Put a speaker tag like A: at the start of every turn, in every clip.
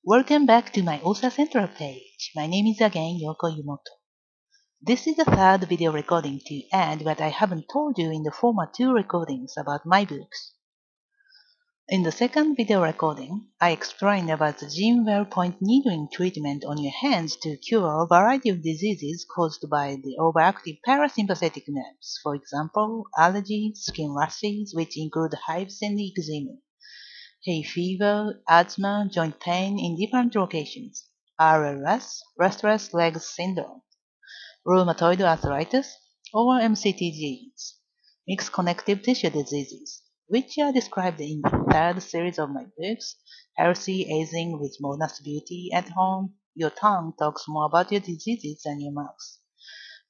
A: Welcome back to my OSA Central page. My name is again Yoko Yumoto. This is the third video recording to add what I haven't told you in the former two recordings about my books. In the second video recording, I explained about the Jing-Well Point Needling treatment on your hands to cure a variety of diseases caused by the overactive parasympathetic nerves, for example, allergies, skin rashes, which include hives and eczema, hay fever, asthma, joint pain in different locations, RLS, Restless Legs Syndrome, rheumatoid arthritis, or MCTGs, mixed connective tissue diseases, which are described in the third series of my books, Healthy Aging with Modest Beauty at Home. Your tongue talks more about your diseases than your mouth.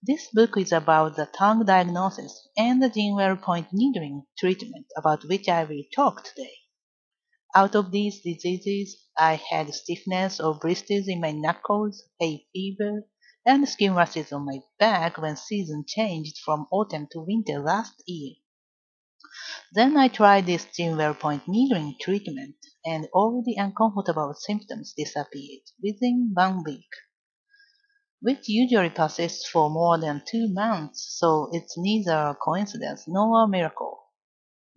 A: This book is about the tongue diagnosis and the Jing-Well Point Needling treatment, about which I will talk today. Out of these diseases, I had stiffness or blisters in my knuckles, hay fever, and skin rashes on my back when season changed from autumn to winter last year. Then I tried this Jing-Well Point Needling treatment, and all the uncomfortable symptoms disappeared within 1 week, which usually persists for more than 2 months, so it's neither a coincidence nor a miracle.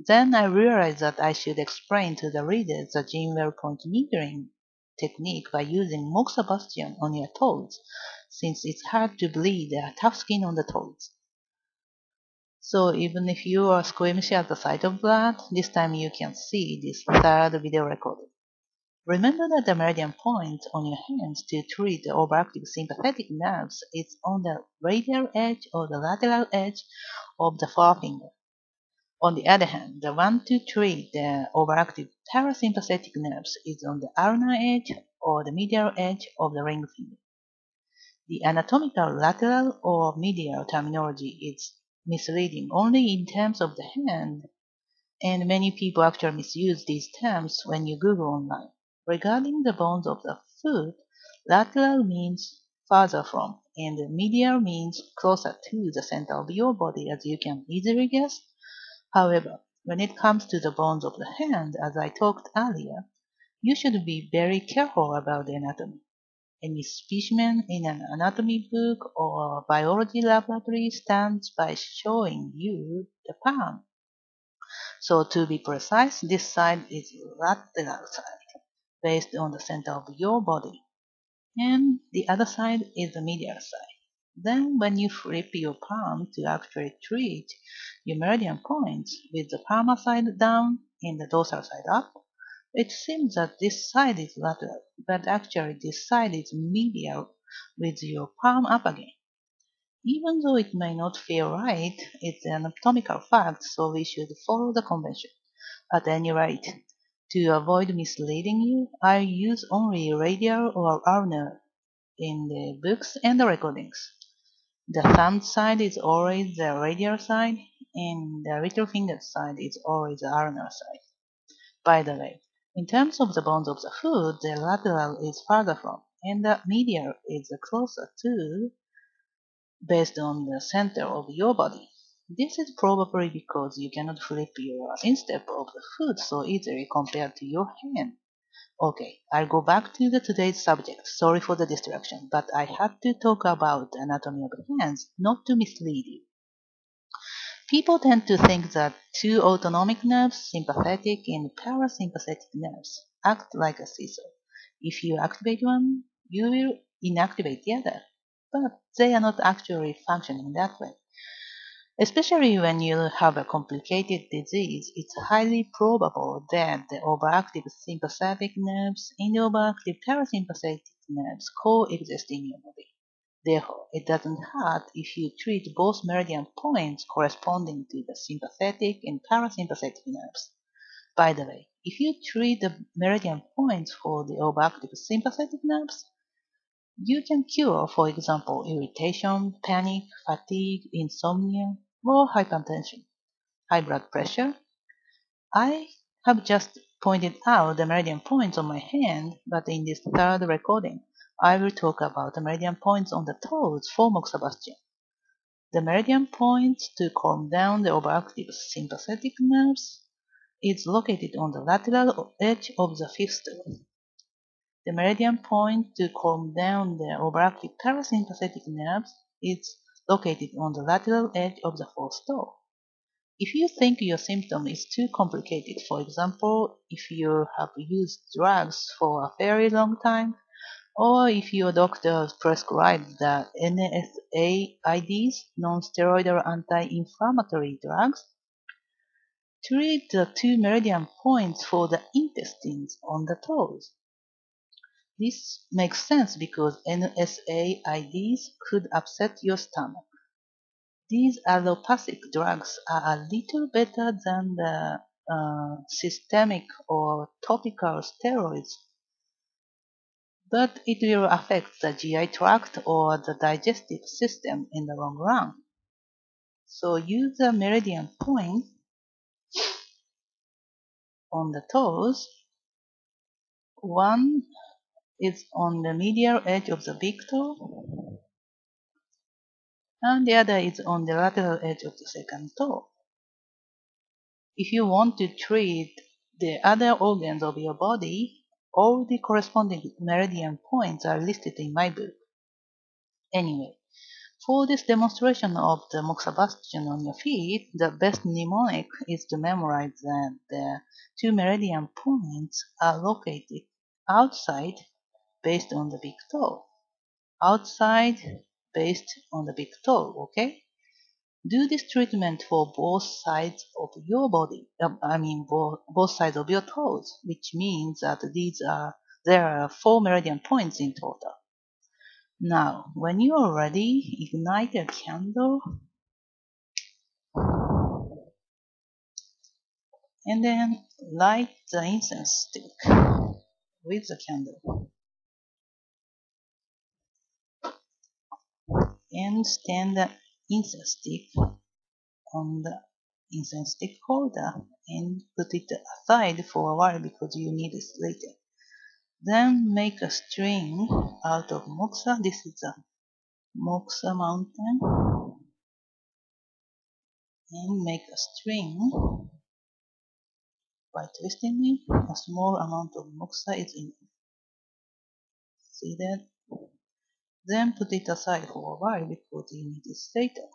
A: Then I realized that I should explain to the readers the Jing-Well Point Needling technique by using Moxabustion on your toes, since it's hard to bleed tough skin on the toes. So even if you are squeamish at the sight of blood, this time you can see this third video recording. Remember that the meridian point on your hands to treat the overactive sympathetic nerves is on the radial edge or the lateral edge of the forefinger. On the other hand, the one to treat the overactive parasympathetic nerves is on the ulnar edge or the medial edge of the ring finger. The anatomical lateral or medial terminology is misleading only in terms of the hand, and many people actually misuse these terms when you Google online. Regarding the bones of the foot, lateral means farther from, and medial means closer to the center of your body, as you can easily guess. However, when it comes to the bones of the hand, as I talked earlier, you should be very careful about the anatomy. Any specimen in an anatomy book or biology laboratory stands by showing you the palm. So to be precise, this side is lateral side, based on the center of your body, and the other side is the medial side. Then when you flip your palm to actually treat your meridian points with the palmar side down and the dorsal side up, it seems that this side is lateral, but actually this side is medial with your palm up again. Even though it may not feel right, it's an anatomical fact, so we should follow the convention. At any rate, to avoid misleading you, I use only radial or ulnar in the books and the recordings. The thumb side is always the radial side, and the little finger side is always the ulnar side. By the way, in terms of the bones of the foot, the lateral is farther from, and the medial is closer to, based on the center of your body. This is probably because you cannot flip your instep of the foot so easily compared to your hand. Okay, I'll go back to today's subject. Sorry for the distraction, but I had to talk about the anatomy of the hands, not to mislead you. People tend to think that two autonomic nerves, sympathetic and parasympathetic nerves, act like a seesaw. If you activate one, you will inactivate the other. But they are not actually functioning that way. Especially when you have a complicated disease, it's highly probable that the overactive sympathetic nerves and the overactive parasympathetic nerves coexist in your body. Therefore, it doesn't hurt if you treat both meridian points corresponding to the sympathetic and parasympathetic nerves. By the way, if you treat the meridian points for the overactive sympathetic nerves, you can cure, for example, irritation, panic, fatigue, insomnia, or hypertension, high blood pressure. I have just pointed out the meridian points on my hand, but in this third recording, I will talk about the meridian points on the toes for Moxabustion. The meridian point to calm down the overactive sympathetic nerves is located on the lateral edge of the fifth toe. The the meridian point to calm down the overactive parasympathetic nerves is located on the lateral edge of the fourth toe. If you think your symptom is too complicated, for example, if you have used drugs for a very long time, or if your doctor prescribed the NSAIDs, non-steroidal anti-inflammatory drugs, treat the two meridian points for the intestines on the toes. This makes sense because NSAIDs could upset your stomach. These allopathic drugs are a little better than the systemic or topical steroids, but it will affect the GI tract or the digestive system in the long run. So use the meridian point on the toes. One is on the medial edge of the big toe, and the other is on the lateral edge of the second toe. If you want to treat the other organs of your body, all the corresponding meridian points are listed in my book. Anyway, for this demonstration of the Moxabustion on your feet, the best mnemonic is to memorize that the two meridian points are located outside based on the big toe. Outside based on the big toe, okay? Do this treatment for both sides of your body. Both sides of your toes, which means that there are 4 meridian points in total. Now, when you are ready, ignite a candle and then light the incense stick with the candle and stand the incense stick on the incense stick holder and put it aside for a while because you need it later. Then make a string out of moxa. This is a moxa mountain. And make a string by twisting it. A small amount of moxa is in it. See that? Then put it aside for a while because you need it later.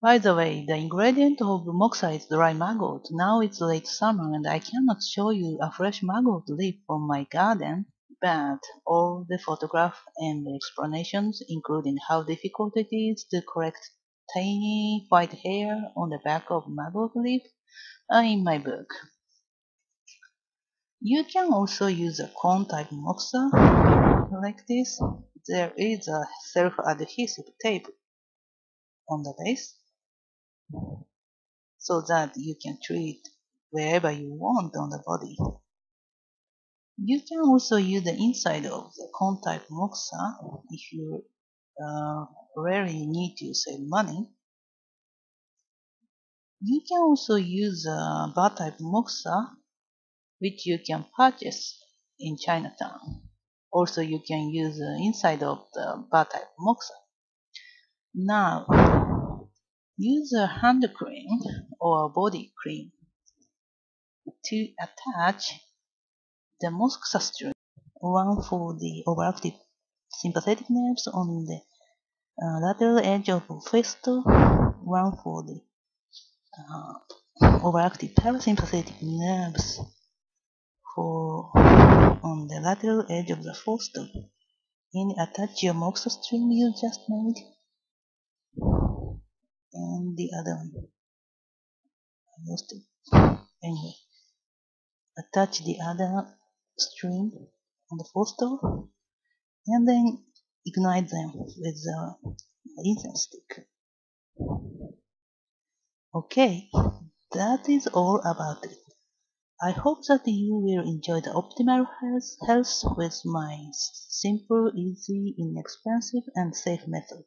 A: By the way, the ingredient of moxa is dry maggot. Now it's late summer and I cannot show you a fresh maggot leaf from my garden, but all the photographs and the explanations, including how difficult it is to collect tiny white hair on the back of maggot leaf, are in my book. You can also use a cone-type moxa like this. There is a self-adhesive tape on the base, so that you can treat wherever you want on the body. You can also use the inside of the cone-type moxa if you really need to save money. You can also use a bar-type moxa, which you can purchase in Chinatown. Also, you can use the inside of the bar-type moxa. Now, use a hand cream or body cream to attach the Moxabustion, one for the overactive sympathetic nerves on the lateral edge of the first toe, one for the overactive parasympathetic nerves on the lateral edge of the fourth toe. And attach your Moxabustion you just made, and the other one. I lost it. Anyway, attach the other string on the fourth toe, and then ignite them with the incense stick. Okay, that is all about it. I hope that you will enjoy the optimal health with my simple, easy, inexpensive, and safe method.